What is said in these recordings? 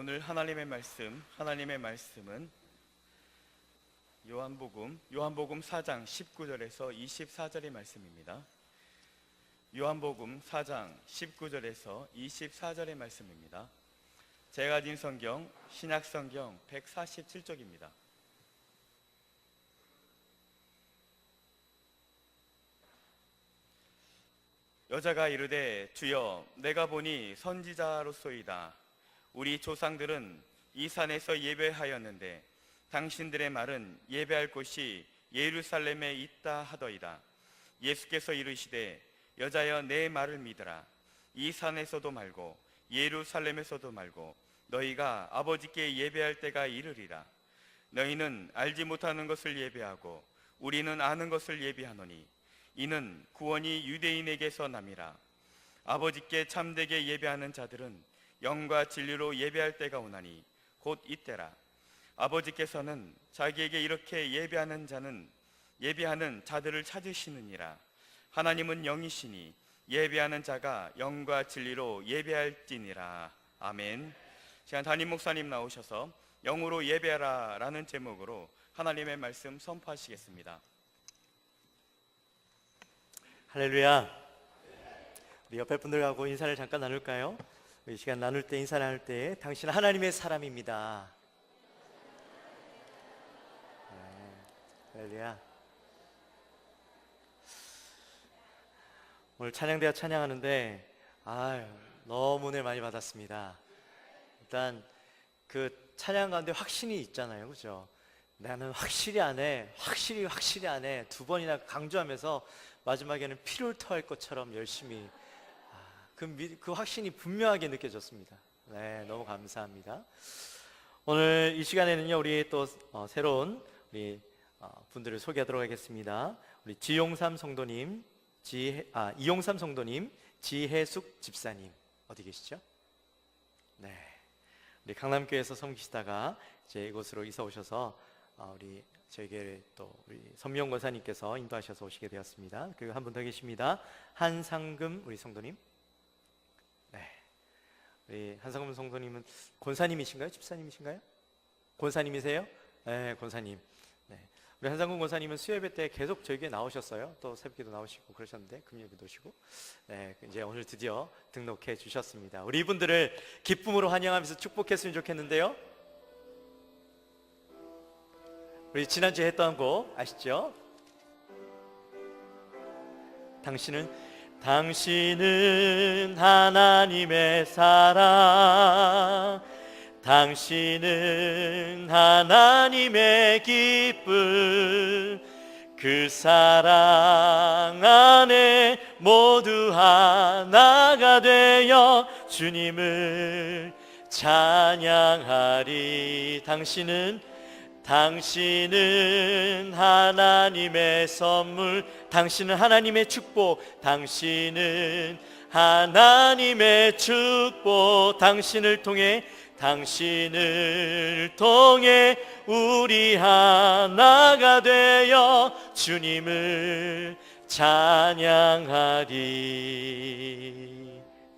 오늘 하나님의 말씀은 요한복음 4장 19절에서 24절의 말씀입니다. 요한복음 4장 19절에서 24절의 말씀입니다. 제가 가진 성경 신약성경 147쪽입니다. 여자가 이르되 주여 내가 보니 선지자로소이다. 우리 조상들은 이 산에서 예배하였는데 당신들의 말은 예배할 곳이 예루살렘에 있다 하더이다. 예수께서 이르시되 여자여 내 말을 믿으라. 이 산에서도 말고 예루살렘에서도 말고 너희가 아버지께 예배할 때가 이르리라. 너희는 알지 못하는 것을 예배하고 우리는 아는 것을 예배하노니 이는 구원이 유대인에게서 남이라. 아버지께 참되게 예배하는 자들은 영과 진리로 예배할 때가 오나니 곧 이때라. 아버지께서는 자기에게 이렇게 예배하는 자들을 찾으시느니라. 하나님은 영이시니 예배하는 자가 영과 진리로 예배할지니라. 아멘. 시간 담임 목사님 나오셔서 영으로 예배하라 라는 제목으로 하나님의 말씀 선포하시겠습니다. 할렐루야. 우리 옆에 분들하고 인사를 잠깐 나눌까요? 이 시간 인사 나눌 때 당신은 하나님의 사람입니다. 할렐루야. 오늘 찬양대가 찬양하는데 너무 은혜 많이 받았습니다. 일단 그 찬양 가운데 확신이 있잖아요, 그죠? 나는 확실히 안 해, 확실히 안 해 두 번이나 강조하면서 마지막에는 피를 토할 것처럼 열심히 그 확신이 분명하게 느껴졌습니다. 네, 너무 감사합니다. 오늘 이 시간에는요, 우리 또 새로운 우리 분들을 소개하도록 하겠습니다. 우리 이용삼 성도님, 지혜숙 집사님 어디 계시죠? 네, 우리 강남교회에서 섬기시다가 이제 이곳으로 이사 오셔서 저에게 또 우리 선미영 권사님께서 인도하셔서 오시게 되었습니다. 그리고 한 분 더 계십니다. 한상금 우리 성도님. 네, 우리 한상금 성도님은 권사님이신가요? 집사님이신가요? 권사님이세요? 네, 권사님. 네, 우리 한상금 권사님은 수요예배 때 계속 저에게 나오셨어요. 또 새벽기도 나오시고 그러셨는데 금요일도 오시고, 네, 이제 오늘 드디어 등록해 주셨습니다. 우리 이분들을 기쁨으로 환영하면서 축복했으면 좋겠는데요. 우리 지난주에 했던 곡 아시죠? 당신은 하나님의 사랑, 당신은 하나님의 기쁨, 그 사랑 안에 모두 하나가 되어 주님을 찬양하리. 당신은 하나님의 선물, 당신은 하나님의 축복, 당신은 하나님의 축복, 당신을 통해 우리 하나가 되어 주님을 찬양하리.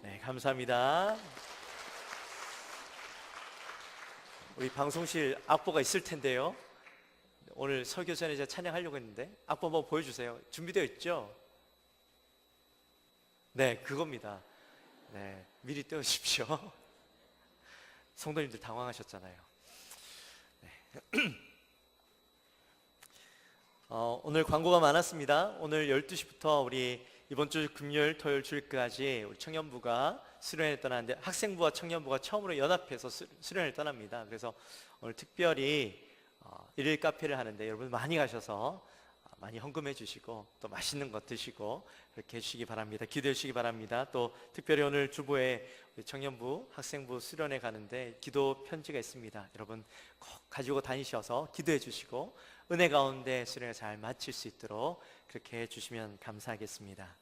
네, 감사합니다. 우리 방송실 악보가 있을 텐데요. 오늘 설교 전에 제가 찬양하려고 했는데 악보 한번 보여주세요. 준비되어 있죠? 네, 그겁니다. 네, 미리 떼어주십시오. 성도님들 당황하셨잖아요. 네. 오늘 광고가 많았습니다. 오늘 12시부터 우리 이번 주 금요일, 토요일, 주일까지 우리 청년부가 수련회를 떠나는데 학생부와 청년부가 처음으로 연합해서 수련회를 떠납니다. 그래서 오늘 특별히 일일 카페를 하는데 여러분 많이 가셔서 많이 헌금해 주시고 또 맛있는 것 드시고 그렇게 해주시기 바랍니다. 기도해 주시기 바랍니다. 또 특별히 오늘 주보에 우리 청년부, 학생부 수련회 가는데 기도 편지가 있습니다. 여러분 꼭 가지고 다니셔서 기도해 주시고 은혜 가운데 수련회 잘 마칠 수 있도록 그렇게 해주시면 감사하겠습니다.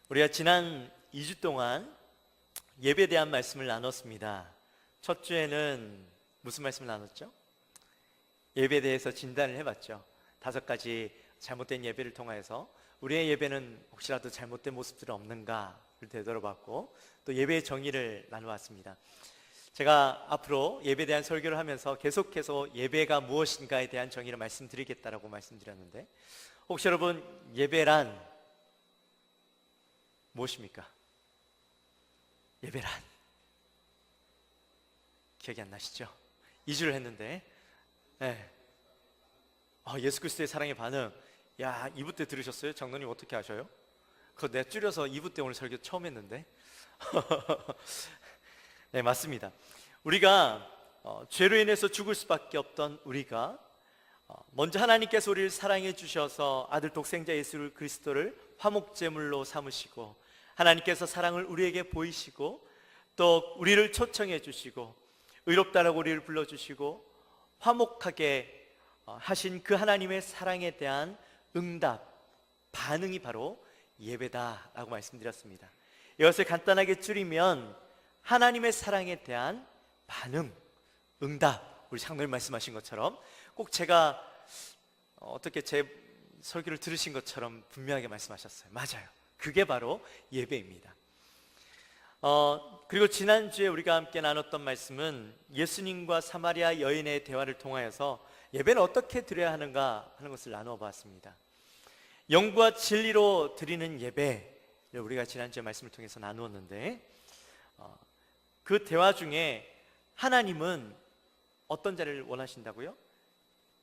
우리가 지난 2주 동안 예배에 대한 말씀을 나눴습니다. 첫 주에는 무슨 말씀을 나눴죠? 예배에 대해서 진단을 해봤죠. 5가지 잘못된 예배를 통해서 우리의 예배는 혹시라도 잘못된 모습들은 없는가 되돌아봤고 또 예배의 정의를 나누었습니다. 제가 앞으로 예배에 대한 설교를 하면서 계속해서 예배가 무엇인가에 대한 정의를 말씀드리겠다라고 말씀드렸는데, 혹시 여러분 예배란 무엇입니까? 예배란 기억이 안 나시죠? 2주를 했는데 예수 그리스도의 사랑의 반응. 야, 2부 때 들으셨어요? 장로님 어떻게 아셔요? 그거 내 줄여서 2부 때 오늘 설교 처음 했는데 네, 맞습니다. 우리가 죄로 인해서 죽을 수밖에 없던 우리가 먼저 하나님께서 우리를 사랑해 주셔서 아들 독생자 예수 그리스도를 화목제물로 삼으시고, 하나님께서 사랑을 우리에게 보이시고 또 우리를 초청해 주시고 의롭다라고 우리를 불러주시고 화목하게 하신 그 하나님의 사랑에 대한 응답, 반응이 바로 예배다라고 말씀드렸습니다. 이것을 간단하게 줄이면 하나님의 사랑에 대한 반응, 응답. 우리 장로님 말씀하신 것처럼 꼭 제가 어떻게 제 설교를 들으신 것처럼 분명하게 말씀하셨어요. 맞아요. 그게 바로 예배입니다. 그리고 지난주에 우리가 함께 나눴던 말씀은 예수님과 사마리아 여인의 대화를 통하여서 예배는 어떻게 드려야 하는가 하는 것을 나누어 봤습니다. 영과 진리로 드리는 예배, 우리가 지난주에 말씀을 통해서 나누었는데, 그 대화 중에 하나님은 어떤 자를 원하신다고요?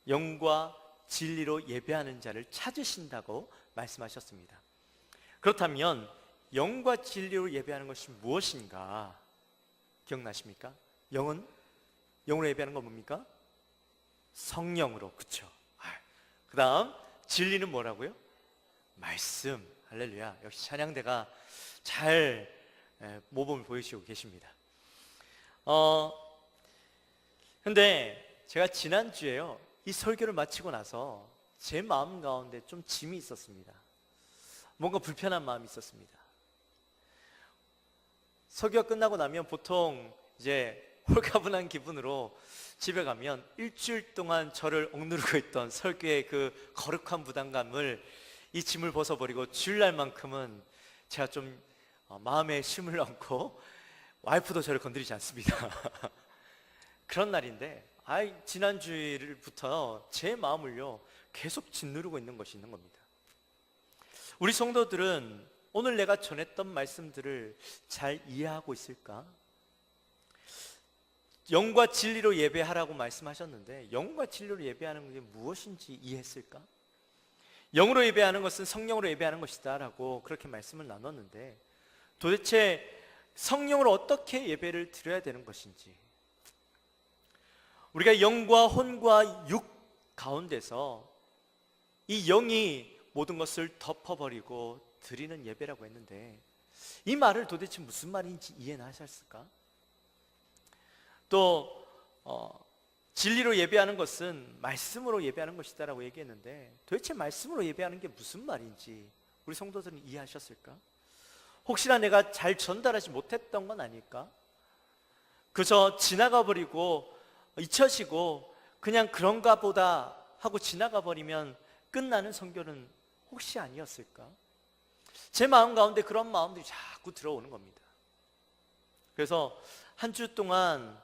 영과 진리로 예배하는 자를 찾으신다고 말씀하셨습니다. 그렇다면 영과 진리로 예배하는 것이 무엇인가 기억나십니까? 영으로 예배하는 건 뭡니까? 성령으로, 그쵸? 그 다음 진리는 뭐라고요? 말씀. 할렐루야. 역시 찬양대가 잘 모범을 보여주시고 계십니다. 근데 제가 지난주에요, 이 설교를 마치고 나서 제 마음 가운데 좀 짐이 있었습니다. 뭔가 불편한 마음이 있었습니다. 설교가 끝나고 나면 보통 이제 홀가분한 기분으로 집에 가면 일주일 동안 저를 억누르고 있던 설교의 그 거룩한 부담감을, 이 짐을 벗어버리고 주일날만큼은 제가 좀 마음에 쉼을 얻고, 와이프도 저를 건드리지 않습니다. 그런 날인데 지난주일부터 제 마음을요 계속 짓누르고 있는 것이 있는 겁니다. 우리 성도들은 오늘 내가 전했던 말씀들을 잘 이해하고 있을까? 영과 진리로 예배하라고 말씀하셨는데 영과 진리로 예배하는 게 무엇인지 이해했을까? 영으로 예배하는 것은 성령으로 예배하는 것이다 라고 그렇게 말씀을 나눴는데, 도대체 성령으로 어떻게 예배를 드려야 되는 것인지, 우리가 영과 혼과 육 가운데서 이 영이 모든 것을 덮어버리고 드리는 예배라고 했는데, 이 말을 도대체 무슨 말인지 이해는 하셨을까? 또 진리로 예배하는 것은 말씀으로 예배하는 것이다 라고 얘기했는데, 도대체 말씀으로 예배하는 게 무슨 말인지 우리 성도들은 이해하셨을까? 혹시나 내가 잘 전달하지 못했던 건 아닐까? 그저 지나가 버리고 잊혀지고 그냥 그런가 보다 하고 지나가 버리면 끝나는 선교는 혹시 아니었을까? 제 마음 가운데 그런 마음들이 자꾸 들어오는 겁니다. 그래서 한 주 동안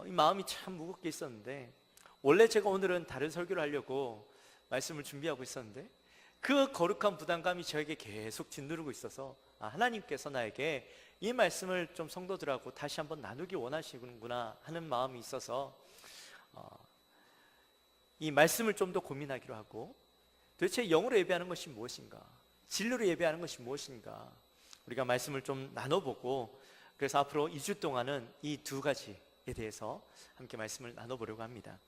이 마음이 참 무겁게 있었는데, 원래 제가 오늘은 다른 설교를 하려고 말씀을 준비하고 있었는데 그 거룩한 부담감이 저에게 계속 짓누르고 있어서 하나님께서 나에게 이 말씀을 좀 성도들하고 다시 한번 나누기 원하시는구나 하는 마음이 있어서 이 말씀을 좀 더 고민하기로 하고, 도대체 영으로 예배하는 것이 무엇인가, 진리로 예배하는 것이 무엇인가 우리가 말씀을 좀 나눠보고, 그래서 앞으로 2주 동안은 이 두 가지에 대해서 함께 말씀을 나눠보려고 합니다.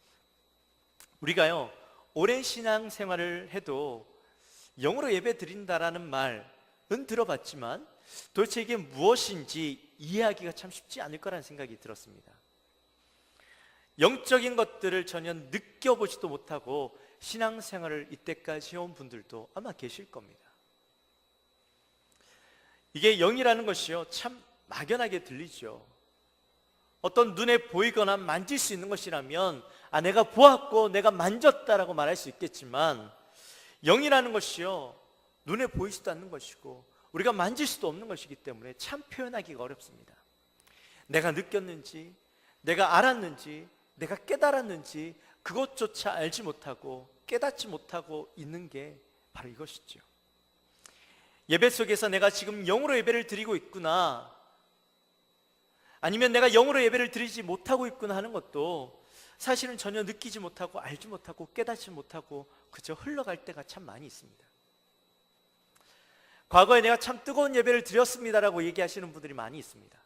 우리가요 오랜 신앙 생활을 해도 영으로 예배 드린다라는 말은 들어봤지만 도대체 이게 무엇인지 이해하기가 참 쉽지 않을 거라는 생각이 들었습니다. 영적인 것들을 전혀 느껴보지도 못하고 신앙생활을 이때까지 해온 분들도 아마 계실 겁니다. 이게 영이라는 것이요 참 막연하게 들리죠. 어떤 눈에 보이거나 만질 수 있는 것이라면 내가 보았고 내가 만졌다라고 말할 수 있겠지만, 영이라는 것이요 눈에 보이지도 않는 것이고 우리가 만질 수도 없는 것이기 때문에 참 표현하기가 어렵습니다. 내가 느꼈는지, 내가 알았는지, 내가 깨달았는지 그것조차 알지 못하고 깨닫지 못하고 있는 게 바로 이것이죠. 예배 속에서 내가 지금 영으로 예배를 드리고 있구나, 아니면 내가 영으로 예배를 드리지 못하고 있구나 하는 것도 사실은 전혀 느끼지 못하고 알지 못하고 깨닫지 못하고 그저 흘러갈 때가 참 많이 있습니다. 과거에 내가 참 뜨거운 예배를 드렸습니다라고 얘기하시는 분들이 많이 있습니다.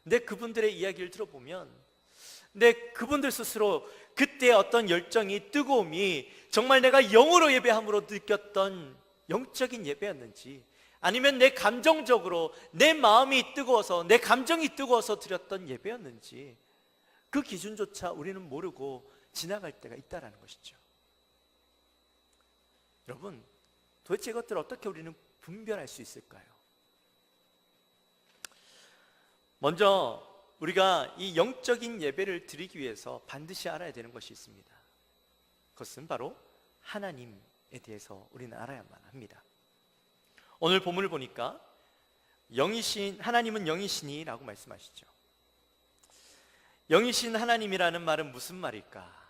근데 그분들의 이야기를 들어보면 그분들 스스로 그때의 어떤 열정이, 뜨거움이 정말 내가 영으로 예배함으로 느꼈던 영적인 예배였는지, 아니면 내 감정적으로 내 마음이 뜨거워서, 내 감정이 뜨거워서 드렸던 예배였는지, 그 기준조차 우리는 모르고 지나갈 때가 있다는 것이죠. 여러분, 도대체 이것들을 어떻게 우리는 분별할 수 있을까요? 먼저 우리가 이 영적인 예배를 드리기 위해서 반드시 알아야 되는 것이 있습니다. 그것은 바로 하나님에 대해서 우리는 알아야만 합니다. 오늘 본문을 보니까 영이신 하나님은 영이시니 라고 말씀하시죠. 영이신 하나님이라는 말은 무슨 말일까?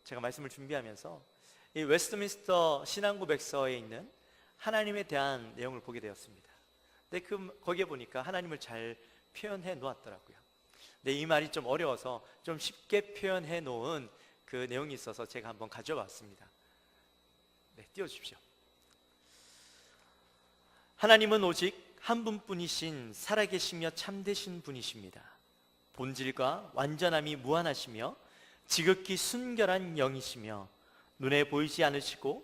제가 말씀을 준비하면서 이 웨스트민스터 신앙고백서에 있는 하나님에 대한 내용을 보게 되었습니다. 근데 거기에 보니까 하나님을 잘 표현해 놓았더라고요. 근데 이 말이 좀 어려워서 좀 쉽게 표현해 놓은 그 내용이 있어서 제가 한번 가져왔습니다. 네, 띄워주십시오. 하나님은 오직 한 분뿐이신 살아계시며 참되신 분이십니다. 본질과 완전함이 무한하시며 지극히 순결한 영이시며 눈에 보이지 않으시고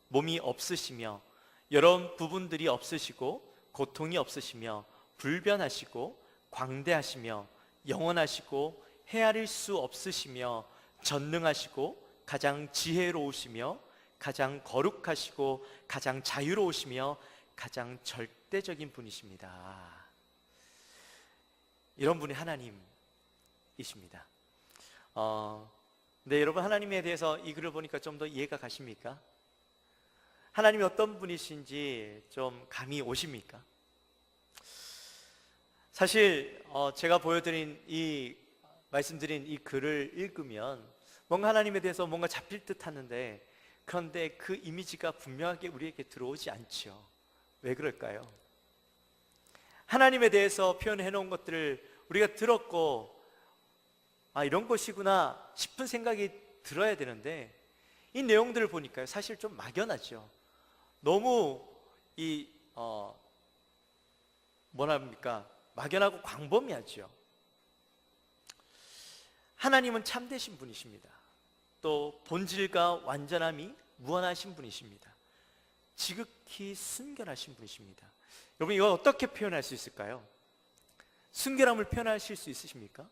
몸이 없으시며 여러 부분들이 없으시고 고통이 없으시며 불변하시고 광대하시며 영원하시고 헤아릴 수 없으시며 전능하시고 가장 지혜로우시며 가장 거룩하시고 가장 자유로우시며 가장 절대적인 분이십니다. 이런 분이 하나님이십니다. 네, 여러분, 하나님에 대해서 이 글을 보니까 좀 더 이해가 가십니까? 하나님이 어떤 분이신지 좀 감이 오십니까? 사실 제가 보여드린 말씀드린 이 글을 읽으면 뭔가 하나님에 대해서 뭔가 잡힐 듯 하는데, 그런데 그 이미지가 분명하게 우리에게 들어오지 않죠. 왜 그럴까요? 하나님에 대해서 표현해 놓은 것들을 우리가 들었고, 이런 것이구나 싶은 생각이 들어야 되는데, 이 내용들을 보니까요, 사실 좀 막연하죠. 너무 막연하고 광범위하죠. 하나님은 참되신 분이십니다. 또 본질과 완전함이 무한하신 분이십니다. 지극히 순결하신 분이십니다. 여러분, 이거 어떻게 표현할 수 있을까요? 순결함을 표현하실 수 있으십니까?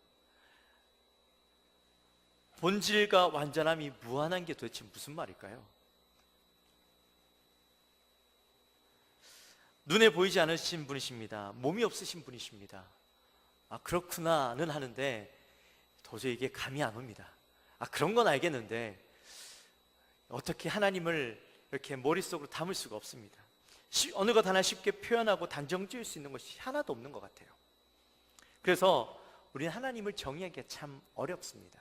본질과 완전함이 무한한 게 도대체 무슨 말일까요? 눈에 보이지 않으신 분이십니다. 몸이 없으신 분이십니다. 그렇구나는 하는데 도저히 이게 감이 안 옵니다. 그런 건 알겠는데 어떻게 하나님을 이렇게 머릿속으로 담을 수가 없습니다. 어느 것 하나 쉽게 표현하고 단정 지을 수 있는 것이 하나도 없는 것 같아요. 그래서 우리는 하나님을 정의하기가 참 어렵습니다.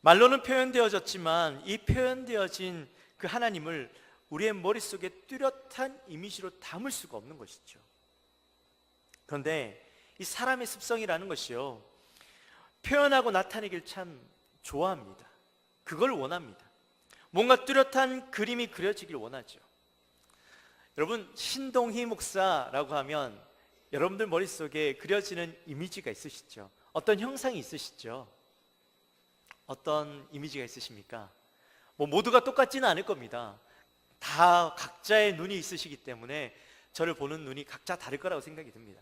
말로는 표현되어졌지만 이 표현되어진 그 하나님을 우리의 머릿속에 뚜렷한 이미지로 담을 수가 없는 것이죠. 그런데 이 사람의 습성이라는 것이요, 표현하고 나타내기를 참 좋아합니다. 그걸 원합니다. 뭔가 뚜렷한 그림이 그려지길 원하죠. 여러분, 신동희 목사라고 하면 여러분들 머릿속에 그려지는 이미지가 있으시죠? 어떤 형상이 있으시죠? 어떤 이미지가 있으십니까? 모두가 똑같지는 않을 겁니다. 다 각자의 눈이 있으시기 때문에 저를 보는 눈이 각자 다를 거라고 생각이 듭니다.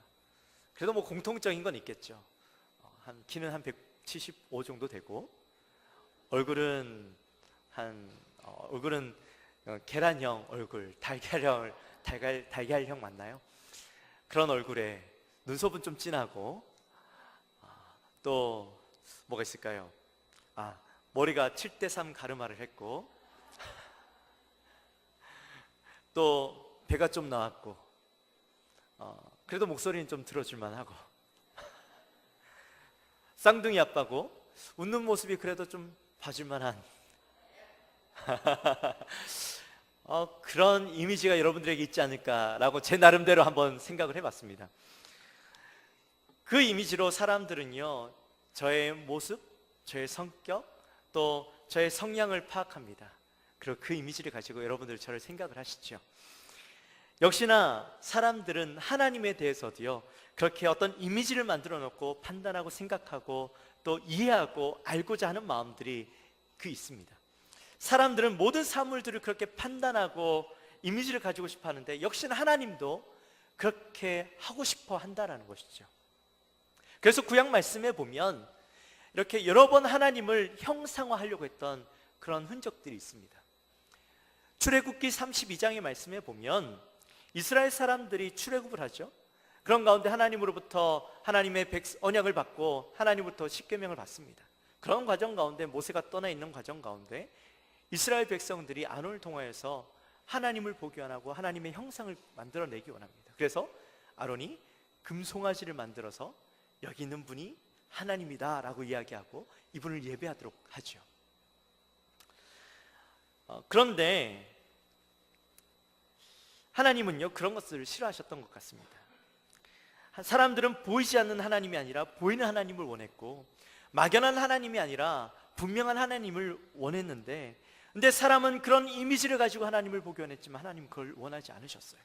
그래도 공통적인 건 있겠죠. 키는 한 175 정도 되고, 얼굴은 계란형 얼굴, 달걀형 맞나요? 그런 얼굴에 눈썹은 좀 진하고, 또 뭐가 있을까요? 머리가 7:3 가르마를 했고, 또 배가 좀 나왔고, 그래도 목소리는 좀 들어줄만 하고, 쌍둥이 아빠고, 웃는 모습이 그래도 좀 봐줄만한 그런 이미지가 여러분들에게 있지 않을까라고 제 나름대로 한번 생각을 해봤습니다. 그 이미지로 사람들은요, 저의 모습, 저의 성격, 또 저의 성향을 파악합니다. 그리고 그 이미지를 가지고 여러분들 저를 생각을 하시죠. 역시나 사람들은 하나님에 대해서도요, 그렇게 어떤 이미지를 만들어 놓고 판단하고 생각하고 또 이해하고 알고자 하는 마음들이 있습니다. 사람들은 모든 사물들을 그렇게 판단하고 이미지를 가지고 싶어 하는데, 역시나 하나님도 그렇게 하고 싶어 한다라는 것이죠. 그래서 구약 말씀에 보면 이렇게 여러 번 하나님을 형상화하려고 했던 그런 흔적들이 있습니다. 출애굽기 32장의 말씀에 보면 이스라엘 사람들이 출애굽을 하죠. 그런 가운데 하나님으로부터 하나님의 언약을 받고 하나님으로부터 십계명을 받습니다. 그런 과정 가운데, 모세가 떠나 있는 과정 가운데 이스라엘 백성들이 아론을 통하여서 하나님을 보기 원하고 하나님의 형상을 만들어내기 원합니다. 그래서 아론이 금송아지를 만들어서 여기 있는 분이 하나님이다 라고 이야기하고 이분을 예배하도록 하죠. 그런데 하나님은요, 그런 것들을 싫어하셨던 것 같습니다. 사람들은 보이지 않는 하나님이 아니라 보이는 하나님을 원했고, 막연한 하나님이 아니라 분명한 하나님을 원했는데, 근데 사람은 그런 이미지를 가지고 하나님을 보기 원했지만 하나님은 그걸 원하지 않으셨어요.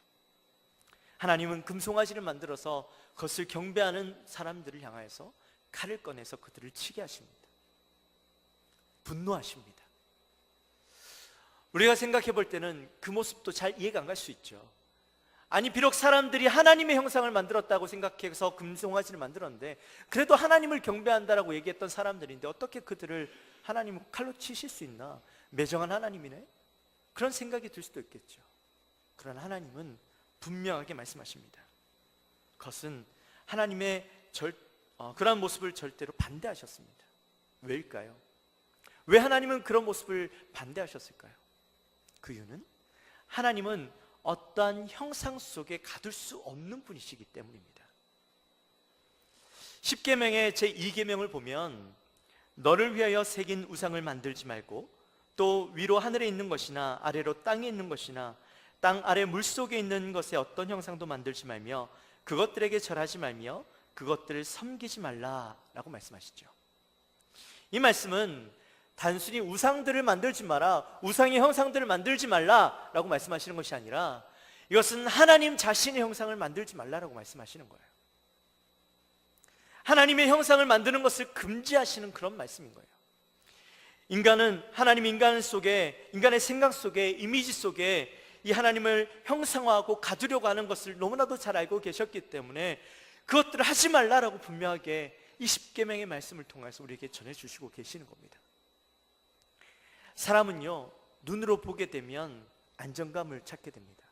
하나님은 금송아지를 만들어서 그것을 경배하는 사람들을 향하여서 칼을 꺼내서 그들을 치게 하십니다. 분노하십니다. 우리가 생각해 볼 때는 그 모습도 잘 이해가 안 갈 수 있죠. 아니, 비록 사람들이 하나님의 형상을 만들었다고 생각해서 금송아지를 만들었는데, 그래도 하나님을 경배한다라고 얘기했던 사람들인데 어떻게 그들을 하나님을 칼로 치실 수 있나? 매정한 하나님이네? 그런 생각이 들 수도 있겠죠. 그러나 하나님은 분명하게 말씀하십니다. 그것은 하나님의 그러한 모습을 절대로 반대하셨습니다. 왜일까요? 왜 하나님은 그런 모습을 반대하셨을까요? 그 이유는 하나님은 어떠한 형상 속에 가둘 수 없는 분이시기 때문입니다. 십계명의 제2계명을 보면 너를 위하여 새긴 우상을 만들지 말고, 또 위로 하늘에 있는 것이나 아래로 땅에 있는 것이나 땅 아래 물속에 있는 것의 어떤 형상도 만들지 말며 그것들에게 절하지 말며 그것들을 섬기지 말라라고 말씀하시죠. 이 말씀은 단순히 우상들을 만들지 마라, 우상의 형상들을 만들지 말라라고 말씀하시는 것이 아니라, 이것은 하나님 자신의 형상을 만들지 말라라고 말씀하시는 거예요. 하나님의 형상을 만드는 것을 금지하시는 그런 말씀인 거예요. 인간은 인간 속에, 인간의 생각 속에, 이미지 속에 이 하나님을 형상화하고 가두려고 하는 것을 너무나도 잘 알고 계셨기 때문에 그것들을 하지 말라라고 분명하게 이 십계명의 말씀을 통해서 우리에게 전해주시고 계시는 겁니다. 사람은요, 눈으로 보게 되면 안정감을 찾게 됩니다.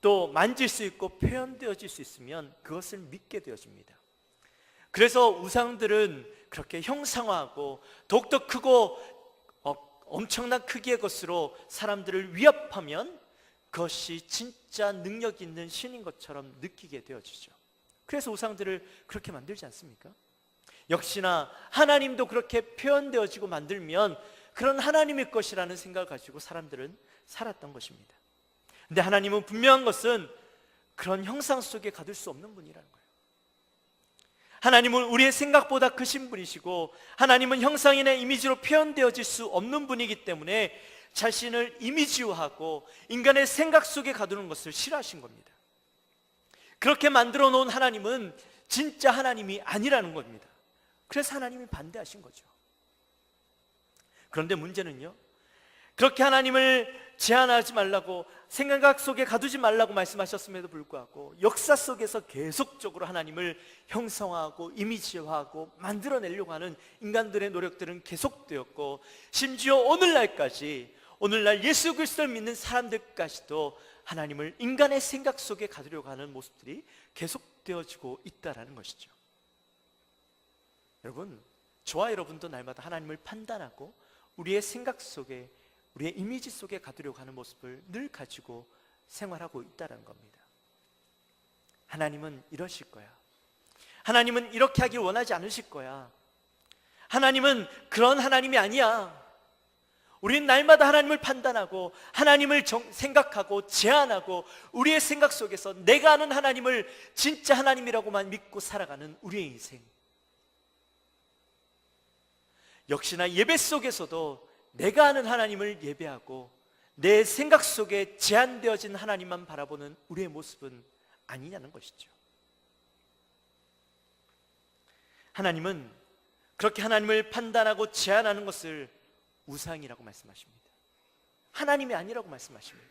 또 만질 수 있고 표현되어질 수 있으면 그것을 믿게 되어집니다. 그래서 우상들은 그렇게 형상화하고 더욱더 크고 엄청난 크기의 것으로 사람들을 위협하면 그것이 진짜 능력 있는 신인 것처럼 느끼게 되어지죠. 그래서 우상들을 그렇게 만들지 않습니까? 역시나 하나님도 그렇게 표현되어지고 만들면 그런 하나님의 것이라는 생각을 가지고 사람들은 살았던 것입니다. 근데 하나님은 분명한 것은 그런 형상 속에 가둘 수 없는 분이라는 거예요. 하나님은 우리의 생각보다 크신 분이시고, 하나님은 형상이나 이미지로 표현되어질 수 없는 분이기 때문에 자신을 이미지화하고 인간의 생각 속에 가두는 것을 싫어하신 겁니다. 그렇게 만들어 놓은 하나님은 진짜 하나님이 아니라는 겁니다. 그래서 하나님이 반대하신 거죠. 그런데 문제는요, 그렇게 하나님을 제한하지 말라고, 생각 속에 가두지 말라고 말씀하셨음에도 불구하고 역사 속에서 계속적으로 하나님을 형성화하고 이미지화하고 만들어내려고 하는 인간들의 노력들은 계속되었고, 심지어 오늘날 예수 그리스도를 믿는 사람들까지도 하나님을 인간의 생각 속에 가두려고 하는 모습들이 계속되어지고 있다는 것이죠. 여러분, 저와 여러분도 날마다 하나님을 판단하고 우리의 생각 속에, 우리의 이미지 속에 가두려고 하는 모습을 늘 가지고 생활하고 있다는 겁니다. 하나님은 이러실 거야. 하나님은 이렇게 하길 원하지 않으실 거야. 하나님은 그런 하나님이 아니야. 우리는 날마다 하나님을 판단하고 하나님을 생각하고 제안하고 우리의 생각 속에서 내가 아는 하나님을 진짜 하나님이라고만 믿고 살아가는 우리의 인생. 역시나 예배 속에서도 내가 아는 하나님을 예배하고 내 생각 속에 제한되어진 하나님만 바라보는 우리의 모습은 아니냐는 것이죠. 하나님은 그렇게 하나님을 판단하고 제한하는 것을 우상이라고 말씀하십니다. 하나님이 아니라고 말씀하십니다.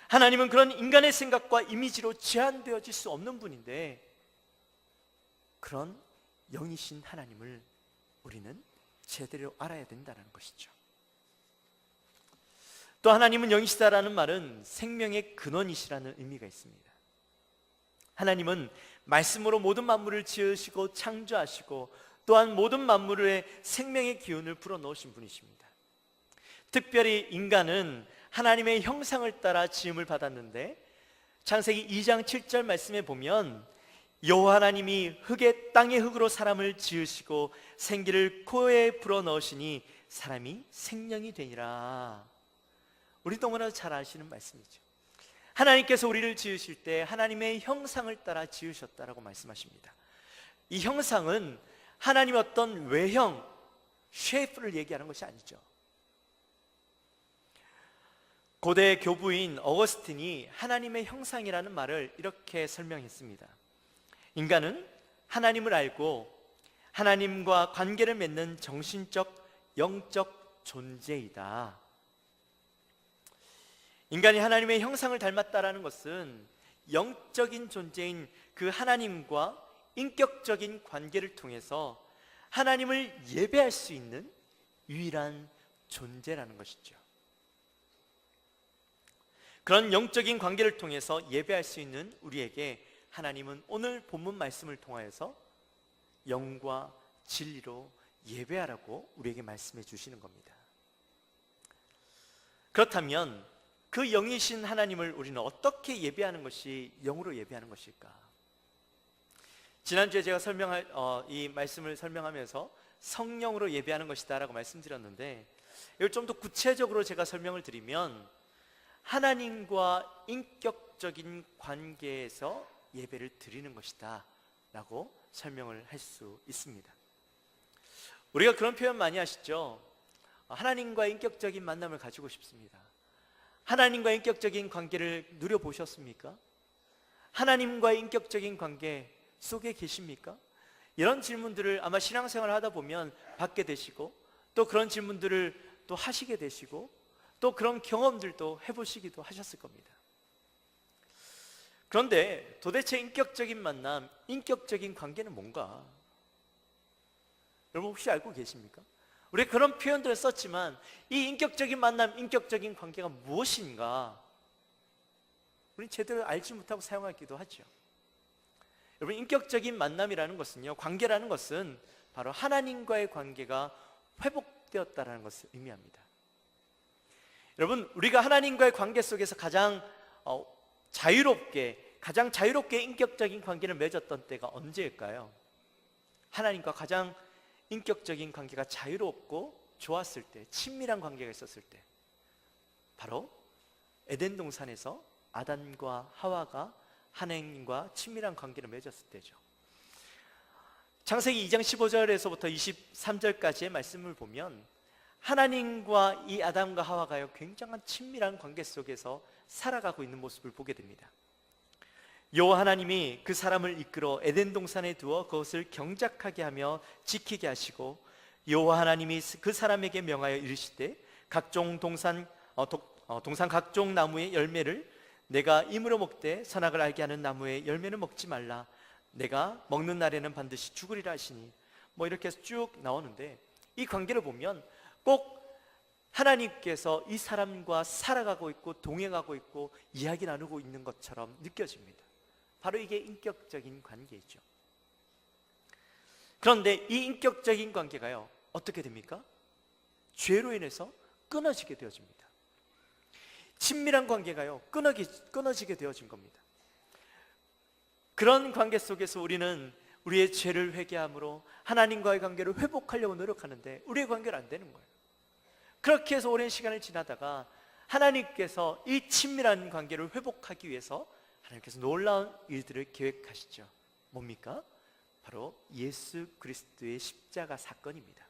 하나님은 그런 인간의 생각과 이미지로 제한되어질 수 없는 분인데 그런 영이신 하나님을 우리는 제대로 알아야 된다는 것이죠. 또 하나님은 영이시다라는 말은 생명의 근원이시라는 의미가 있습니다. 하나님은 말씀으로 모든 만물을 지으시고 창조하시고 또한 모든 만물에 생명의 기운을 불어넣으신 분이십니다. 특별히 인간은 하나님의 형상을 따라 지음을 받았는데 창세기 2장 7절 말씀에 보면 여호와 하나님이 땅의 흙으로 사람을 지으시고 생기를 코에 불어넣으시니 사람이 생명이 되니라. 우리 너무나 잘 아시는 말씀이죠. 하나님께서 우리를 지으실 때 하나님의 형상을 따라 지으셨다라고 말씀하십니다. 이 형상은 하나님의 어떤 외형, 쉐이프를 얘기하는 것이 아니죠. 고대 교부인 어거스틴이 하나님의 형상이라는 말을 이렇게 설명했습니다. 인간은 하나님을 알고 하나님과 관계를 맺는 정신적, 영적 존재이다. 인간이 하나님의 형상을 닮았다라는 것은 영적인 존재인 그 하나님과 인격적인 관계를 통해서 하나님을 예배할 수 있는 유일한 존재라는 것이죠. 그런 영적인 관계를 통해서 예배할 수 있는 우리에게 하나님은 오늘 본문 말씀을 통하여서 영과 진리로 예배하라고 우리에게 말씀해 주시는 겁니다. 그렇다면 그 영이신 하나님을 우리는 어떻게 예배하는 것이 영으로 예배하는 것일까? 지난주에 제가 이 말씀을 설명하면서 성령으로 예배하는 것이다 라고 말씀드렸는데 이걸 좀 더 구체적으로 제가 설명을 드리면 하나님과 인격적인 관계에서 예배를 드리는 것이다 라고 설명을 할 수 있습니다. 우리가 그런 표현 많이 하시죠? 하나님과 인격적인 만남을 가지고 싶습니다. 하나님과 인격적인 관계를 누려보셨습니까? 하나님과의 인격적인 관계 속에 계십니까? 이런 질문들을 아마 신앙생활을 하다 보면 받게 되시고 또 그런 질문들을 또 하시게 되시고 또 그런 경험들도 해보시기도 하셨을 겁니다. 그런데 도대체 인격적인 만남, 인격적인 관계는 뭔가? 여러분 혹시 알고 계십니까? 우리 그런 표현들을 썼지만 이 인격적인 만남, 인격적인 관계가 무엇인가? 우리는 제대로 알지 못하고 사용하기도 하죠. 여러분 인격적인 만남이라는 것은요, 관계라는 것은 바로 하나님과의 관계가 회복되었다는 것을 의미합니다. 여러분 우리가 하나님과의 관계 속에서 가장 자유롭게 인격적인 관계를 맺었던 때가 언제일까요? 하나님과 가장 인격적인 관계가 자유롭고 좋았을 때, 친밀한 관계가 있었을 때, 바로 에덴 동산에서 아담과 하와가 하나님과 친밀한 관계를 맺었을 때죠. 창세기 2장 15절에서부터 23절까지의 말씀을 보면 하나님과 이 아담과 하와가요 굉장한 친밀한 관계 속에서 살아가고 있는 모습을 보게 됩니다. 여호와 하나님이 그 사람을 이끌어 에덴 동산에 두어 그것을 경작하게 하며 지키게 하시고 여호와 하나님이 그 사람에게 명하여 이르시되 각종 동산 각종 나무의 열매를 내가 임으로 먹되 선악을 알게 하는 나무의 열매는 먹지 말라. 내가 먹는 날에는 반드시 죽으리라 하시니 이렇게 해서 쭉 나오는데 이 관계를 보면 꼭 하나님께서 이 사람과 살아가고 있고 동행하고 있고 이야기 나누고 있는 것처럼 느껴집니다. 바로 이게 인격적인 관계이죠. 그런데 이 인격적인 관계가요 어떻게 됩니까? 죄로 인해서 끊어지게 되어집니다. 친밀한 관계가요 끊어지게 되어진 겁니다. 그런 관계 속에서 우리는 우리의 죄를 회개함으로 하나님과의 관계를 회복하려고 노력하는데 우리의 관계는 안 되는 거예요. 그렇게 해서 오랜 시간을 지나다가 하나님께서 이 친밀한 관계를 회복하기 위해서 하나님께서 놀라운 일들을 계획하시죠. 뭡니까? 바로 예수 그리스도의 십자가 사건입니다.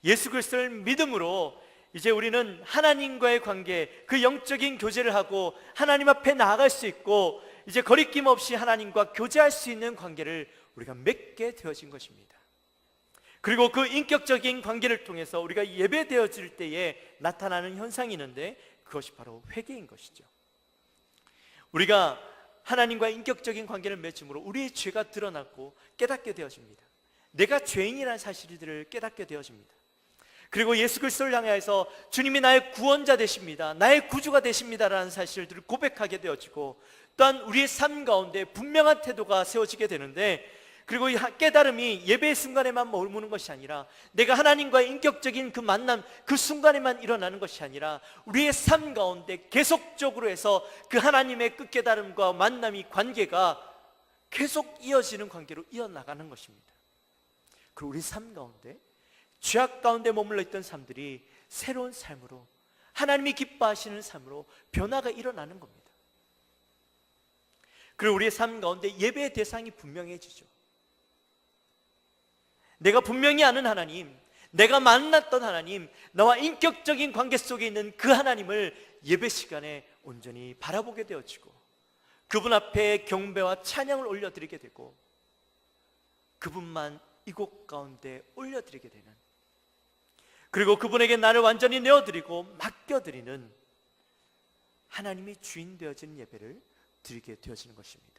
예수 그리스도를 믿음으로 이제 우리는 하나님과의 관계, 그 영적인 교제를 하고 하나님 앞에 나아갈 수 있고 이제 거리낌 없이 하나님과 교제할 수 있는 관계를 우리가 맺게 되어진 것입니다. 그리고 그 인격적인 관계를 통해서 우리가 예배되어질 때에 나타나는 현상이 있는데 그것이 바로 회개인 것이죠. 우리가 하나님과 인격적인 관계를 맺음으로 우리의 죄가 드러났고 깨닫게 되어집니다. 내가 죄인이라는 사실들을 깨닫게 되어집니다. 그리고 예수 그리스도를 향해서 주님이 나의 구원자 되십니다, 나의 구주가 되십니다라는 사실들을 고백하게 되어지고 또한 우리의 삶 가운데 분명한 태도가 세워지게 되는데, 그리고 이 깨달음이 예배의 순간에만 머무는 것이 아니라 내가 하나님과의 인격적인 그 만남, 그 순간에만 일어나는 것이 아니라 우리의 삶 가운데 계속적으로 해서 그 하나님의 그 깨달음과 만남이, 관계가 계속 이어지는 관계로 이어나가는 것입니다. 그리고 우리 삶 가운데 죄악 가운데 머물러 있던 삶들이 새로운 삶으로, 하나님이 기뻐하시는 삶으로 변화가 일어나는 겁니다. 그리고 우리의 삶 가운데 예배의 대상이 분명해지죠. 내가 분명히 아는 하나님, 내가 만났던 하나님, 나와 인격적인 관계 속에 있는 그 하나님을 예배 시간에 온전히 바라보게 되어지고 그분 앞에 경배와 찬양을 올려드리게 되고 그분만 이곳 가운데 올려드리게 되는, 그리고 그분에게 나를 완전히 내어드리고 맡겨드리는 하나님이 주인 되어진 예배를 드리게 되어지는 것입니다.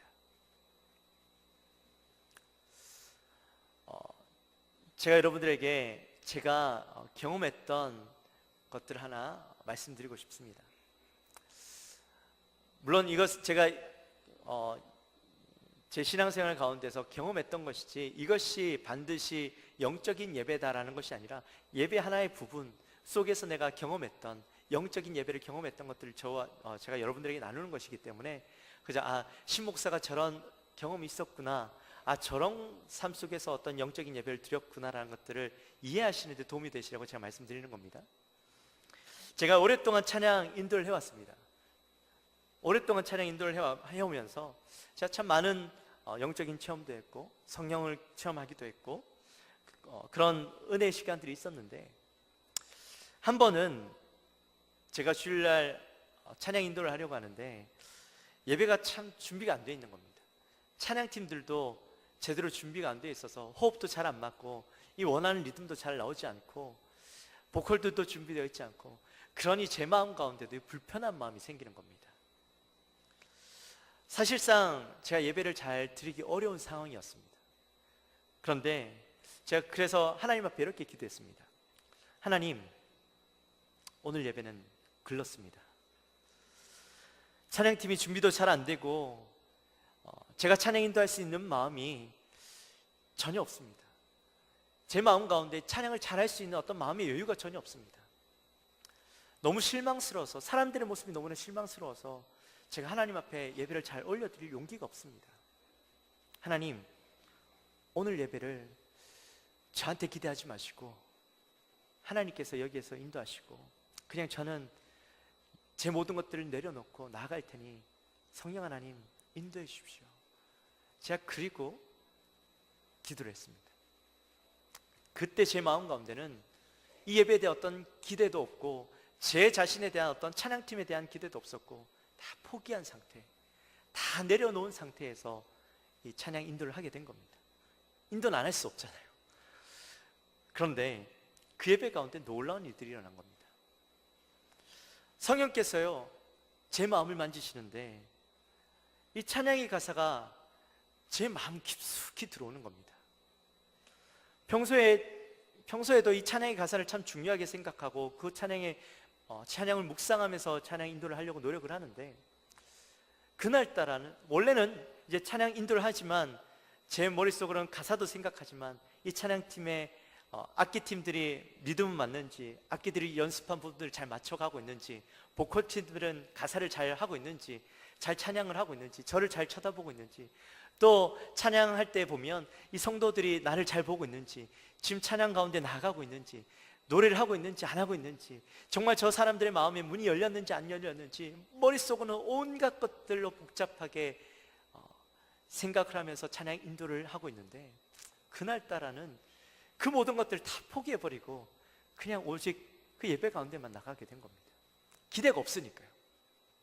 제가 여러분들에게 제가 경험했던 것들 하나 말씀드리고 싶습니다. 물론 이것 제가 제 신앙생활 가운데서 경험했던 것이지 이것이 반드시 영적인 예배다라는 것이 아니라 예배 하나의 부분 속에서 내가 경험했던 영적인 예배를 경험했던 것들을 제가 여러분들에게 나누는 것이기 때문에 그저 신 목사가 저런 경험이 있었구나, 저런 삶 속에서 어떤 영적인 예배를 드렸구나라는 것들을 이해하시는 데 도움이 되시라고 제가 말씀드리는 겁니다. 제가 오랫동안 찬양 인도를 해왔습니다. 오랫동안 찬양 인도를 해오면서 제가 참 많은 영적인 체험도 했고 성령을 체험하기도 했고 그런 은혜의 시간들이 있었는데, 한 번은 제가 주일날 찬양 인도를 하려고 하는데 예배가 참 준비가 안 돼 있는 겁니다. 찬양팀들도 제대로 준비가 안 돼 있어서 호흡도 잘 안 맞고 이 원하는 리듬도 잘 나오지 않고 보컬들도 준비되어 있지 않고, 그러니 제 마음 가운데도 불편한 마음이 생기는 겁니다. 사실상 제가 예배를 잘 드리기 어려운 상황이었습니다. 그런데 제가 그래서 하나님 앞에 이렇게 기도했습니다. 하나님, 오늘 예배는 글렀습니다. 찬양팀이 준비도 잘 안 되고 제가 찬양 인도할 수 있는 마음이 전혀 없습니다. 제 마음 가운데 찬양을 잘할 수 있는 어떤 마음의 여유가 전혀 없습니다. 너무 실망스러워서, 사람들의 모습이 너무나 실망스러워서 제가 하나님 앞에 예배를 잘 올려드릴 용기가 없습니다. 하나님, 오늘 예배를 저한테 기대하지 마시고 하나님께서 여기에서 인도하시고 그냥 저는 제 모든 것들을 내려놓고 나아갈 테니 성령 하나님 인도해 주십시오. 제가 그리고 기도를 했습니다. 그때 제 마음 가운데는 이 예배에 대한 어떤 기대도 없고 제 자신에 대한 어떤 찬양팀에 대한 기대도 없었고 다 포기한 상태, 다 내려놓은 상태에서 이 찬양 인도를 하게 된 겁니다. 인도는 안 할 수 없잖아요. 그런데 그 예배 가운데 놀라운 일들이 일어난 겁니다. 성령께서요 제 마음을 만지시는데 이 찬양의 가사가 제 마음 깊숙이 들어오는 겁니다. 평소에도 이 찬양의 가사를 참 중요하게 생각하고 그 찬양을 묵상하면서 찬양 인도를 하려고 노력을 하는데, 그날따라는 원래는 이제 찬양 인도를 하지만 제 머릿속으로는 가사도 생각하지만 이 찬양팀의 악기팀들이 리듬은 맞는지, 악기들이 연습한 부분들을 잘 맞춰가고 있는지, 보컬팀들은 가사를 잘 하고 있는지, 잘 찬양을 하고 있는지, 저를 잘 쳐다보고 있는지, 또 찬양할 때 보면 이 성도들이 나를 잘 보고 있는지, 지금 찬양 가운데 나가고 있는지, 노래를 하고 있는지 안 하고 있는지, 정말 저 사람들의 마음에 문이 열렸는지 안 열렸는지, 머릿속은 온갖 것들로 복잡하게 생각을 하면서 찬양 인도를 하고 있는데, 그날따라는 그 모든 것들을 다 포기해버리고 그냥 오직 그 예배 가운데만 나가게 된 겁니다. 기대가 없으니까요.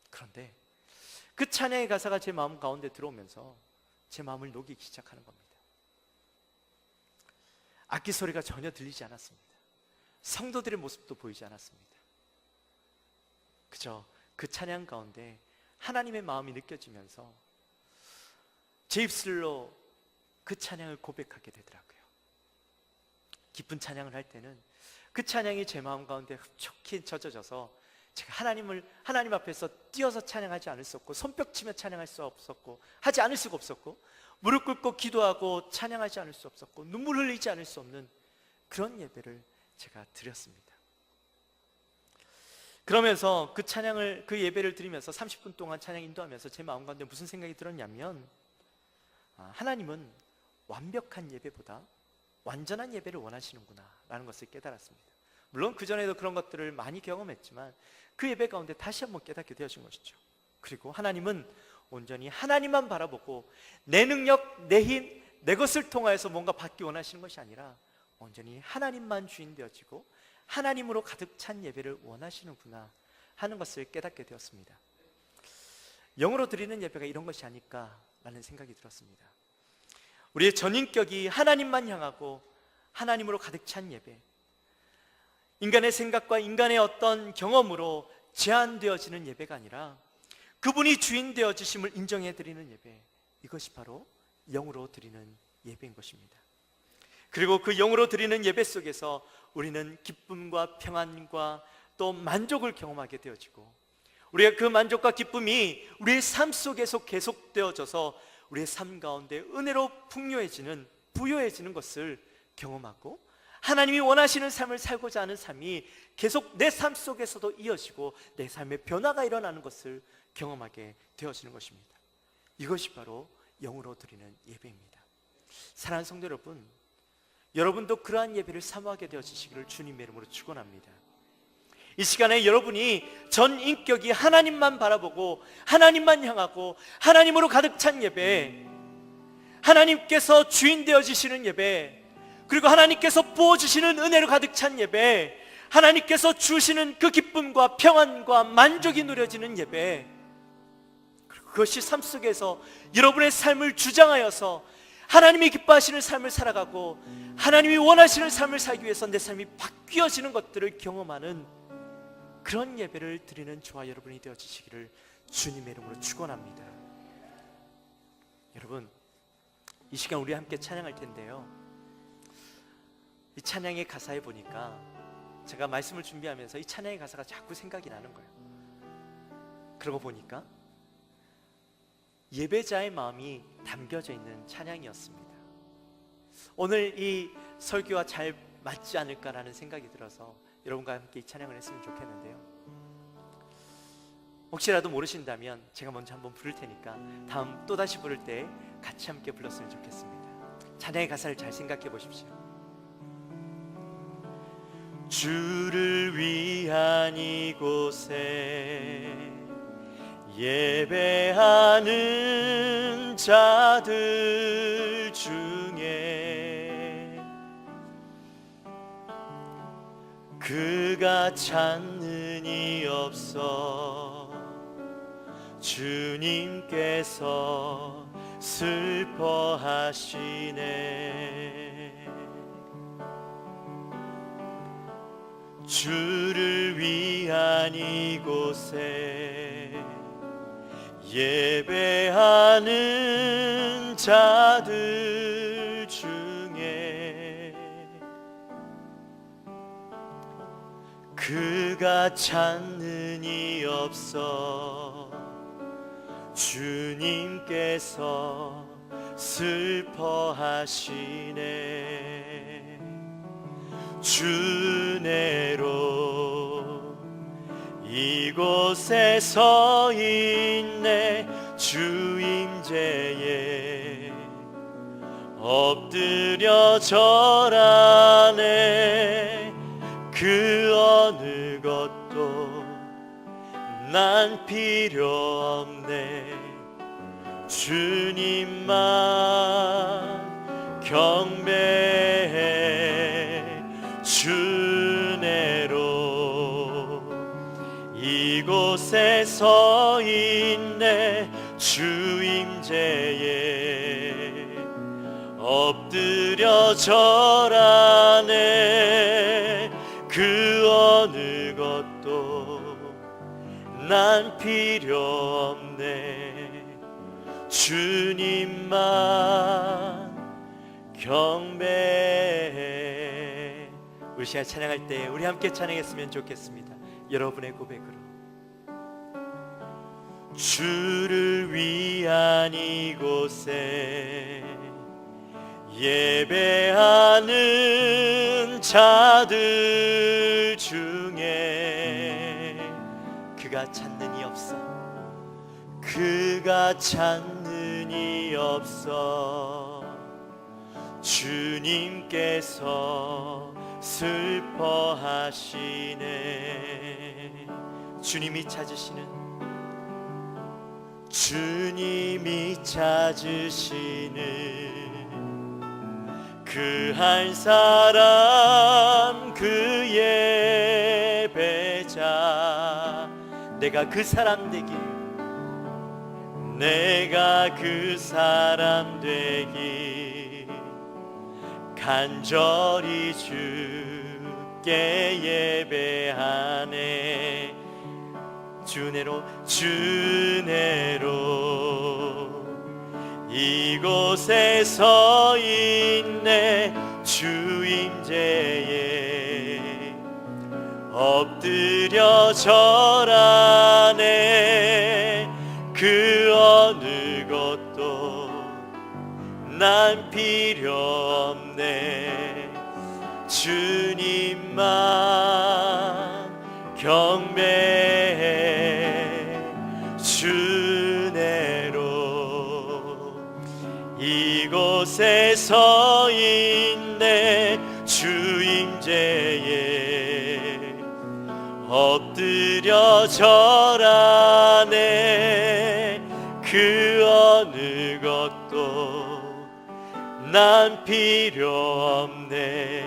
그런데 그 찬양의 가사가 제 마음 가운데 들어오면서 제 마음을 녹이기 시작하는 겁니다. 악기 소리가 전혀 들리지 않았습니다. 성도들의 모습도 보이지 않았습니다. 그저 그 찬양 가운데 하나님의 마음이 느껴지면서 제 입술로 그 찬양을 고백하게 되더라고요. 기쁜 찬양을 할 때는 그 찬양이 제 마음 가운데 흡족히 젖어져서 제가 하나님 앞에서 뛰어서 찬양하지 않을 수 없고, 손뼉치며 찬양할 수 없었고, 하지 않을 수가 없었고, 무릎 꿇고 기도하고 찬양하지 않을 수 없었고, 눈물 흘리지 않을 수 없는 그런 예배를 제가 드렸습니다. 그러면서 그 예배를 드리면서 30분 동안 찬양 인도하면서 제 마음 가운데 무슨 생각이 들었냐면, 하나님은 완벽한 예배보다 완전한 예배를 원하시는구나 라는 것을 깨달았습니다. 물론 그전에도 그런 것들을 많이 경험했지만 그 예배 가운데 다시 한번 깨닫게 되어진 것이죠. 그리고 하나님은 온전히 하나님만 바라보고 내 능력, 내 힘, 내 것을 통하여서 뭔가 받기 원하시는 것이 아니라 온전히 하나님만 주인 되어지고 하나님으로 가득 찬 예배를 원하시는구나 하는 것을 깨닫게 되었습니다. 영으로 드리는 예배가 이런 것이 아닐까라는 생각이 들었습니다. 우리의 전인격이 하나님만 향하고 하나님으로 가득 찬 예배, 인간의 생각과 인간의 어떤 경험으로 제한되어지는 예배가 아니라 그분이 주인 되어지심을 인정해드리는 예배, 이것이 바로 영으로 드리는 예배인 것입니다. 그리고 그 영으로 드리는 예배 속에서 우리는 기쁨과 평안과 또 만족을 경험하게 되어지고, 우리의 그 만족과 기쁨이 우리의 삶 속에서 계속되어져서 우리의 삶 가운데 은혜로 풍요해지는, 부요해지는 것을 경험하고, 하나님이 원하시는 삶을 살고자 하는 삶이 계속 내 삶 속에서도 이어지고 내 삶의 변화가 일어나는 것을 경험하게 되어지는 것입니다. 이것이 바로 영으로 드리는 예배입니다. 사랑하는 성도 여러분, 여러분도 그러한 예배를 사모하게 되어지시기를 주님의 이름으로 축원합니다. 이 시간에 여러분이 전 인격이 하나님만 바라보고 하나님만 향하고 하나님으로 가득 찬 예배, 하나님께서 주인 되어지시는 예배, 그리고 하나님께서 부어주시는 은혜로 가득 찬 예배, 하나님께서 주시는 그 기쁨과 평안과 만족이 누려지는 예배, 그리고 그것이 삶 속에서 여러분의 삶을 주장하여서 하나님이 기뻐하시는 삶을 살아가고 하나님이 원하시는 삶을 살기 위해서 내 삶이 바뀌어지는 것들을 경험하는 그런 예배를 드리는 저와 여러분이 되어지시기를 주님의 이름으로 축원합니다. 여러분, 이 시간 우리 함께 찬양할 텐데요, 이 찬양의 가사에 보니까 제가 말씀을 준비하면서 이 찬양의 가사가 자꾸 생각이 나는 거예요. 그러고 보니까 예배자의 마음이 담겨져 있는 찬양이었습니다. 오늘 이 설교와 잘 맞지 않을까라는 생각이 들어서 여러분과 함께 이 찬양을 했으면 좋겠는데요, 혹시라도 모르신다면 제가 먼저 한번 부를 테니까 다음 또다시 부를 때 같이 함께 불렀으면 좋겠습니다. 찬양의 가사를 잘 생각해 보십시오. 주를 위한 이곳에 예배하는 자들 중에 그가 찾는 이 없어 주님께서 슬퍼하시네. 주를 위한 이곳에 예배하는 자들 중에 그가 찾는 이 없어 주님께서 슬퍼하시네. 주내로 이곳에 서 있네. 주 임재에 엎드려 절하네. 그 어느 것도 난 필요 없네. 주님만 경배해. 주내로 이곳에 서 있네. 주 임재에 엎드려 절하네. 그 어느 것도 난 필요 없네. 주님만 경배해. 우리 시간 찬양할 때 우리 함께 찬양했으면 좋겠습니다. 여러분의 고백으로. 주를 위한 이곳에 예배하는 자들 중에 그가 찾는 이 없어. 그가 찾는 이 없어. 주님께서 슬퍼하시네. 주님이 찾으시는, 주님이 찾으시는 그 한 사람, 그 예배자. 내가 그 사람 되길, 내가 그 사람 되길 간절히 주께 예배하네. 주내로 이곳에 서 있네. 주 임재에 엎드려 절하네. 그 어느 것도 난 필요 없네. 주님만 경배해. 주내로 이곳에 서 있네. 주 임재에 엎드려 절하네. 그 어느 것도 난 필요 없네.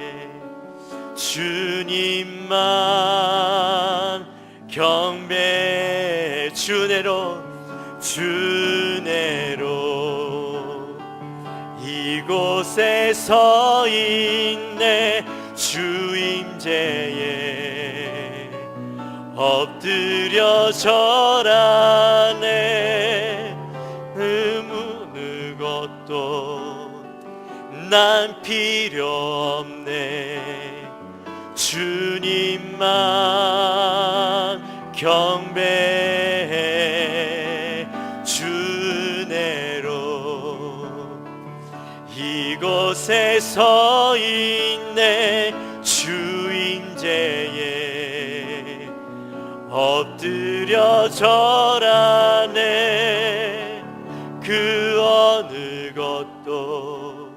주님만 경배해. 주내로 이곳에 서 있네. 주 임재에 엎드려 절하네. 어느 것도 난 필요 없네. 주님만 경배해. 주내로 이곳에 서 있네. 주 임재에 엎드려 절하네. 그 어느 것도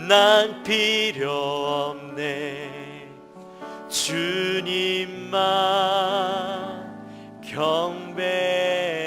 난 필요 없네. 주님만 경배